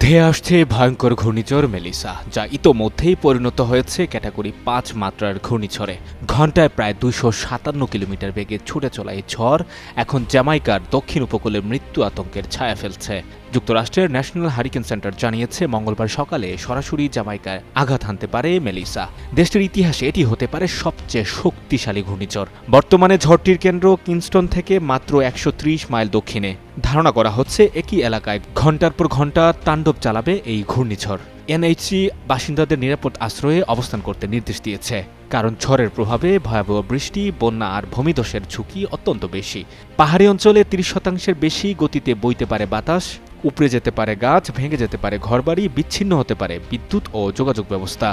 ধেয়ে আসছে ভয়ঙ্কর ঘূর্ণিঝড় মেলিসা, যা ইতোমধ্যেই পরিণত হয়েছে ক্যাটাগরি ৫ মাত্রার ঘূর্ণিঝড়ে। ঘণ্টায় প্রায় ২৫৭ কিলোমিটার বেগে ছুটে চলা এই ঝড় এখন জ্যামাইকার দক্ষিণ উপকূলে মৃত্যু আতঙ্কের ছায়া ফেলছে। যুক্তরাষ্ট্রের ন্যাশনাল হারিকেন সেন্টার জানিয়েছে, মঙ্গলবার সকালে সরাসরি জ্যামাইকায় আঘাত হানতে পারে মেলিসা। দেশটির ইতিহাসে এটি হতে পারে সবচেয়ে শক্তিশালী ঘূর্ণিঝড়। বর্তমানে ঝড়টির কেন্দ্র কিংস্টন থেকে মাত্র ১৩০ মাইল দক্ষিণে। ধারণা করা হচ্ছে একই এলাকায় ঘণ্টার পর ঘণ্টা তাণ্ডব চালাবে এই ঘূর্ণিঝড়। এনএইচসি বাসিন্দাদের নিরাপদ আশ্রয়ে অবস্থান করতে নির্দেশ দিয়েছে, কারণ ঝড়ের প্রভাবে ভয়াবহ বৃষ্টি, বন্যা আর ভূমিধসের ঝুঁকি অত্যন্ত বেশি। পাহাড়ি অঞ্চলে ৩০% বেশি গতিতে বইতে পারে বাতাস, উপড়ে যেতে পারে গাছ, ভেঙে যেতে পারে ঘরবাড়ি, বিচ্ছিন্ন হতে পারে বিদ্যুৎ ও যোগাযোগ ব্যবস্থা।